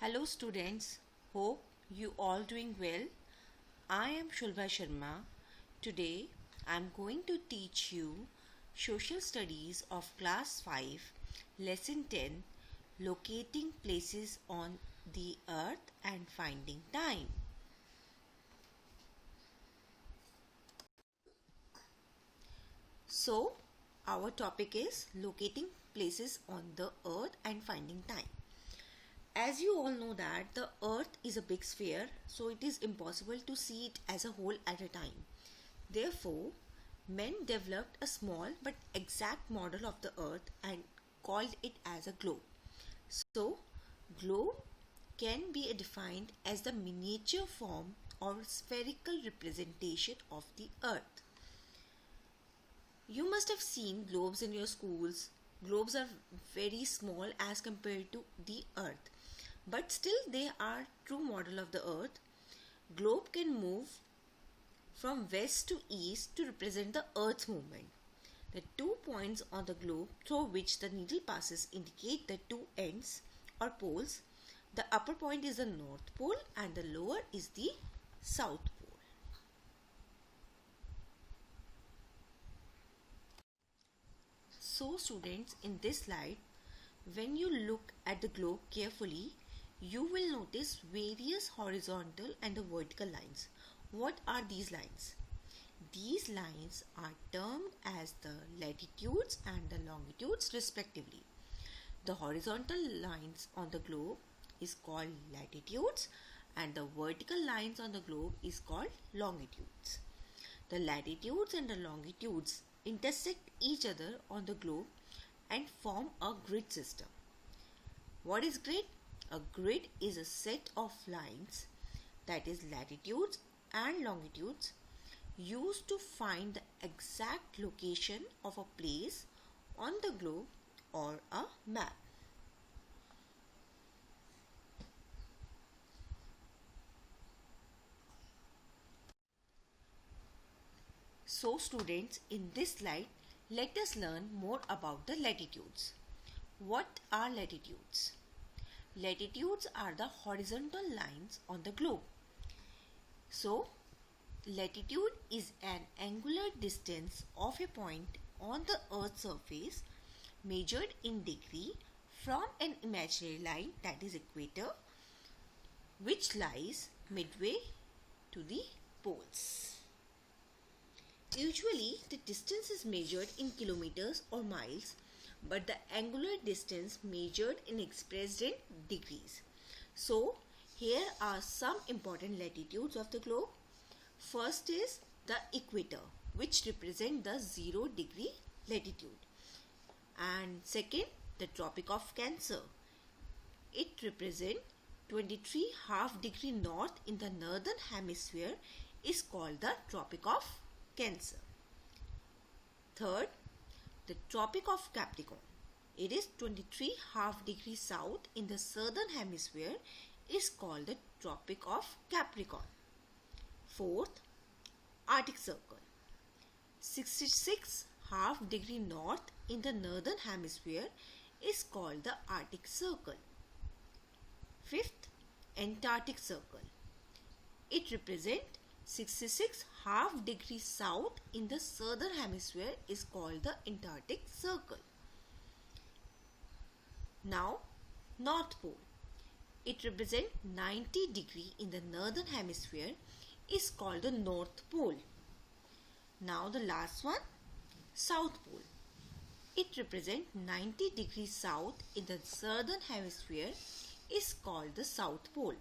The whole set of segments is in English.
Hello students, hope you all doing well. I am Shulbha Sharma. Today I am going to teach you Social Studies of Class 5, Lesson 10, Locating Places on the Earth and Finding Time. So, our topic is locating places on the Earth and finding time. As you all know that the earth is a big sphere, so it is impossible to see it as a whole at a time. Therefore, men developed a small but exact model of the earth and called it as a globe. So, globe can be defined as the miniature form or spherical representation of the earth. You must have seen globes in your schools. Globes are very small as compared to the earth, but still they are true model of the earth. Globe can move from west to east to represent the earth's movement. The 2 points on the globe through which the needle passes indicate the two ends or poles. The upper point is the north pole and the lower is the south pole. So students, in this slide, when you look at the globe carefully, you will notice various horizontal and the vertical lines. What are these lines? These lines are termed as the latitudes and the longitudes respectively. The horizontal lines on the globe is called latitudes and the vertical lines on the globe is called longitudes. The latitudes and the longitudes intersect each other on the globe and form a grid system. What is grid? A grid is a set of lines, that is latitudes and longitudes, used to find the exact location of a place on the globe or a map. So students, in this slide, let us learn more about the latitudes. What are latitudes? Latitudes are the horizontal lines on the globe. So, latitude is an angular distance of a point on the Earth's surface measured in degree from an imaginary line, that is equator, which lies midway to the poles. Usually, the distance is measured in kilometers or miles, but the angular distance measured and expressed in degrees. So, here are some important latitudes of the globe. First is the equator, which represents the 0-degree latitude. And second, the Tropic of Cancer. It represents 23½ north in the northern hemisphere is called the Tropic of Cancer. Third, the Tropic of Capricorn. It is 23½ south in the southern hemisphere is called the Tropic of Capricorn. Fourth, Arctic Circle. 66½ north in the northern hemisphere is called the Arctic Circle. Fifth, Antarctic Circle. It represents 66½ south in the southern hemisphere is called the Antarctic Circle. Now, North Pole. It represents 90° in the northern hemisphere is called the North Pole. Now the last one, South Pole. It represents 90° south in the southern hemisphere is called the South Pole.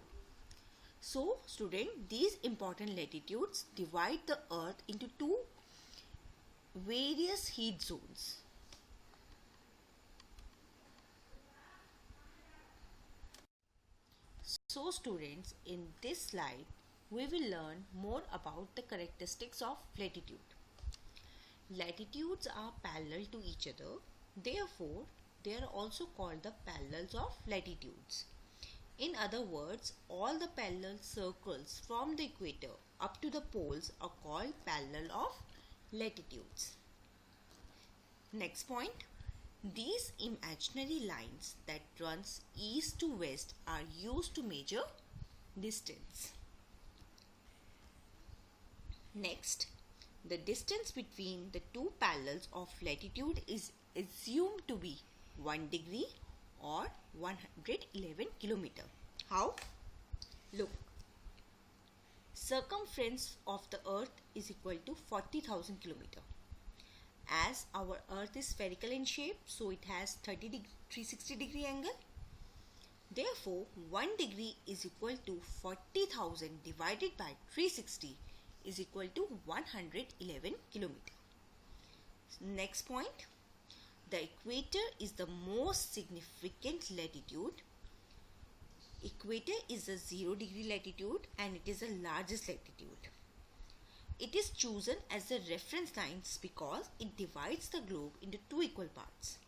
So, student, these important latitudes divide the earth into two various heat zones. So, students, in this slide, we will learn more about the characteristics of latitude. Latitudes are parallel to each other. Therefore, they are also called the parallels of latitudes. In other words, all the parallel circles from the equator up to the poles are called parallel of latitudes. Next point, These imaginary lines that runs east to west are used to measure distance. Next, the distance between the two parallels of latitude is assumed to be 1 degree or 111 kilometer. How? Look, circumference of the earth is equal to 40,000 kilometer. As our earth is spherical in shape, so it has 360 degree angle. Therefore, 1 degree is equal to 40,000 divided by 360 is equal to 111 kilometer. Next point, the equator is the most significant latitude. Equator is a 0 degree latitude and it is the largest latitude. It is chosen as the reference lines because it divides the globe into two equal parts.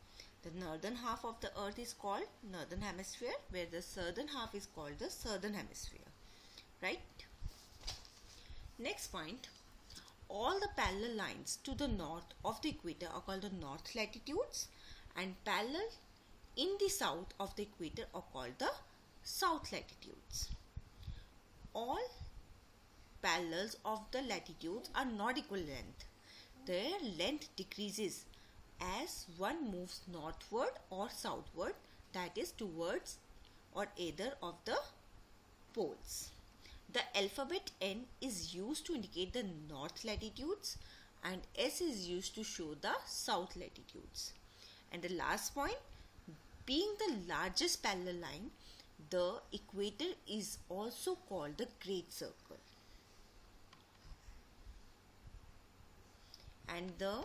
The northern half of the earth is called northern hemisphere, where the southern half is called the southern hemisphere. Right? Next point, all the parallel lines to the north of the equator are called the north latitudes, and parallel in the south of the equator are called the south latitudes. All parallels of the latitudes are not equal length. Their length decreases as one moves northward or southward, that is towards or either of the poles. The alphabet N is used to indicate the north latitudes and S is used to show the south latitudes. And the last point, being the largest parallel line, the equator is also called the Great Circle. And the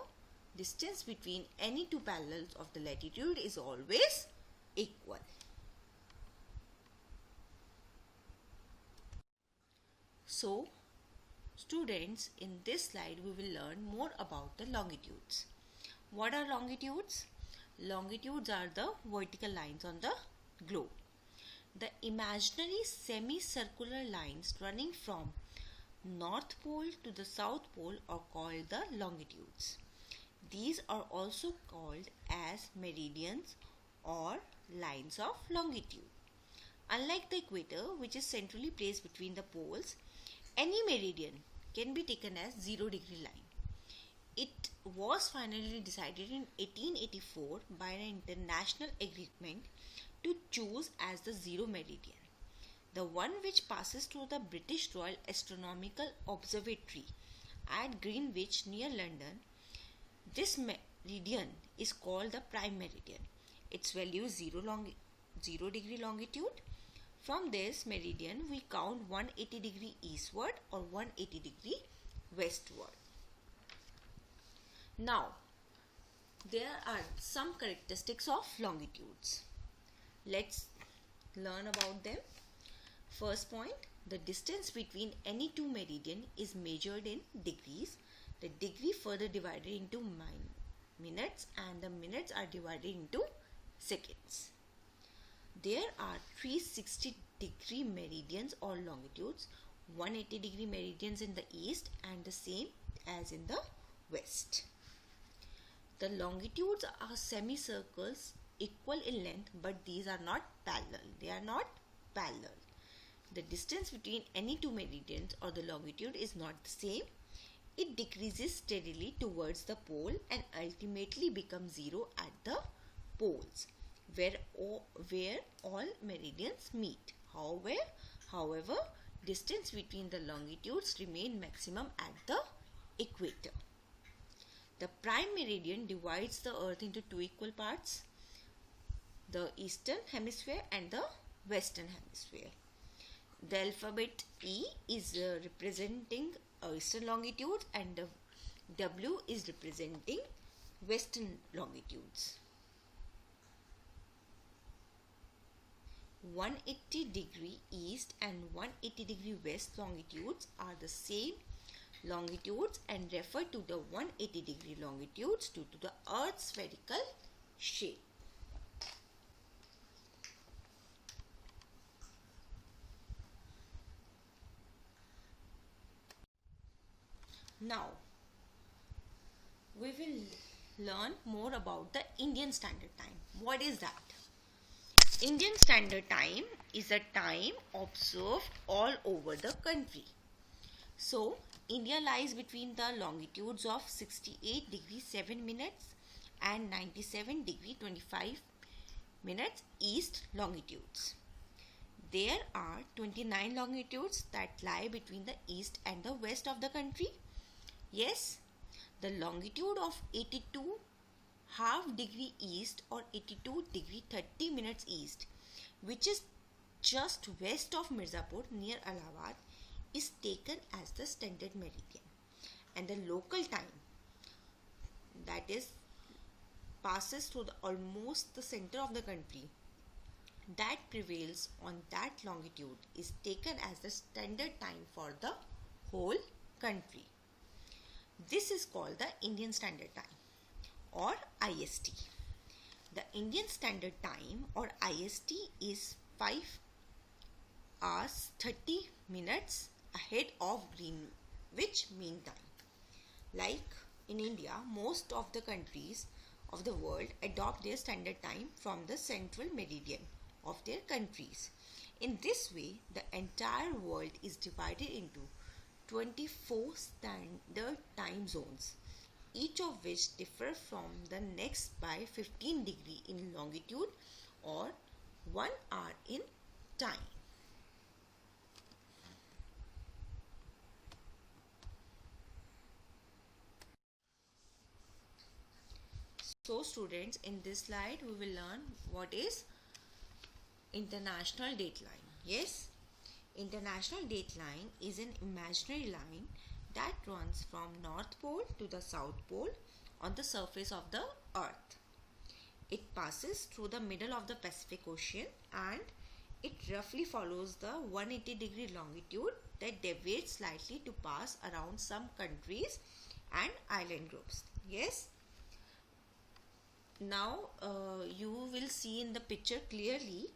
distance between any two parallels of the latitude is always equal. So, students, in this slide we will learn more about the longitudes. What are longitudes? Longitudes are the vertical lines on the globe. The imaginary semicircular lines running from North Pole to the South Pole are called the longitudes. These are also called as meridians or lines of longitude. Unlike the equator, which is centrally placed between the poles, any meridian can be taken as 0 degree line. It was finally decided in 1884 by an international agreement to choose as the 0 meridian, the one which passes through the British Royal Astronomical Observatory at Greenwich near London. This meridian is called the prime meridian. Its value is 0 degree longitude. From this meridian, we count 180 degree eastward or 180 degree westward. Now, there are some characteristics of longitudes. Let's learn about them. First point, the distance between any two meridian is measured in degrees. The degree further divided into minutes and the minutes are divided into seconds. There are 360 degree meridians or longitudes, 180 degree meridians in the east and the same as in the west. The longitudes are semicircles equal in length, but these are not parallel. They are not parallel. The distance between any two meridians or the longitude is not the same. It decreases steadily towards the pole and ultimately becomes 0 at the poles, where all meridians meet. However, distance between the longitudes remain maximum at the equator. The prime meridian divides the earth into two equal parts, the eastern hemisphere and the western hemisphere. The alphabet E is representing eastern longitude and the W is representing western longitudes. 180 degree east and 180 degree west longitudes are the same longitudes and refer to the 180 degree longitudes due to the Earth's spherical shape. Now, we will learn more about the Indian Standard Time. What is that? Indian Standard Time is a time observed all over the country. So, India lies between the longitudes of 68 degrees 7 minutes and 97 degree 25 minutes east longitudes. There are 29 longitudes that lie between the east and the west of the country. Yes, the longitude of 82 half degree east or 82 degree 30 minutes east, which is just west of Mirzapur near Allahabad, is taken as the standard meridian, and the local time, that is passes through almost the center of the country, that prevails on that longitude is taken as the standard time for the whole country. This is called the Indian Standard Time or IST. The Indian Standard Time or IST is 5 hours 30 minutes ahead of Greenwich Mean Time. Like in India, most of the countries of the world adopt their standard time from the central meridian of their countries. In this way, the entire world is divided into 24 standard time zones, each of which differ from the next by 15 degree in longitude or 1 hour in time. So students, in this slide we will learn what is international dateline. Yes, international dateline is an imaginary line that runs from North Pole to the South Pole on the surface of the Earth. It passes through the middle of the Pacific Ocean and it roughly follows the 180 degree longitude that deviates slightly to pass around some countries and island groups. Yes. Now you will see in the picture clearly,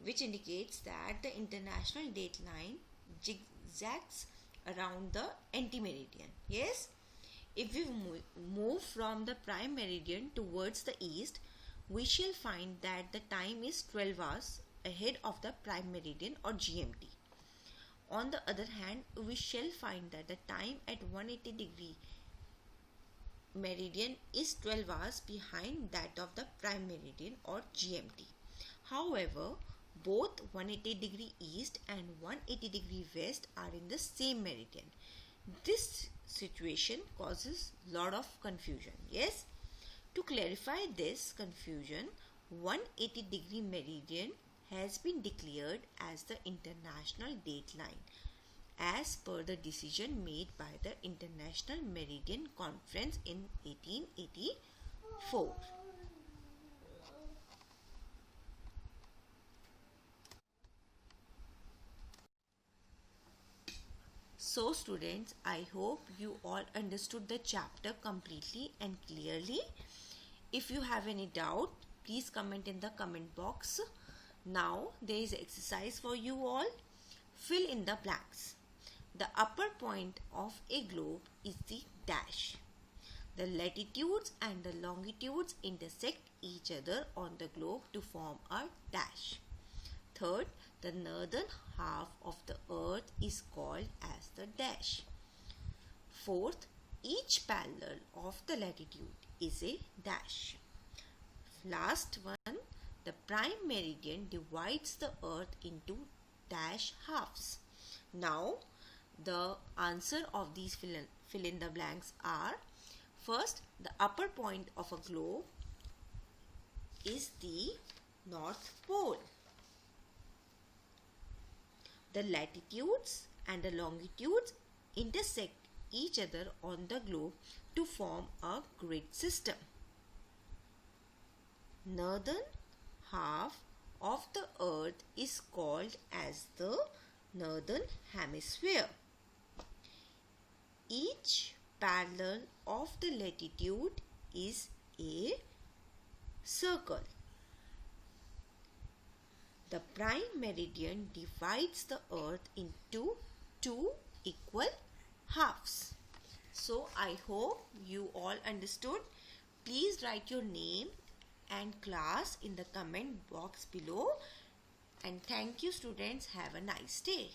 which indicates that the international dateline zigzags around the anti-meridian. Yes, if we move from the prime meridian towards the east, we shall find that the time is 12 hours ahead of the prime meridian or GMT. On the other hand, we shall find that the time at 180 degree meridian is 12 hours behind that of the prime meridian or GMT. However, both 180 degree east and 180 degree west are in the same meridian. This situation causes lot of confusion. Yes, to clarify this confusion, 180 degree meridian has been declared as the international dateline as per the decision made by the International Meridian Conference in 1884. So students, I hope you all understood the chapter completely and clearly. If you have any doubt, please comment in the comment box. Now there is exercise for you all. Fill in the blanks. The upper point of a globe is the dash. The latitudes and the longitudes intersect each other on the globe to form a dash. Third, the northern half of the earth is called as the dash. Fourth, each parallel of the latitude is a dash. Last one, the prime meridian divides the earth into dash halves. Now, the answer of these fill in the blanks are: first, the upper point of a globe is the North Pole. The latitudes and the longitudes intersect each other on the globe to form a grid system. Northern half of the earth is called as the northern hemisphere. Each parallel of the latitude is a circle. The prime meridian divides the earth into two equal halves. So I hope you all understood. Please write your name and class in the comment box below. And thank you students. Have a nice day.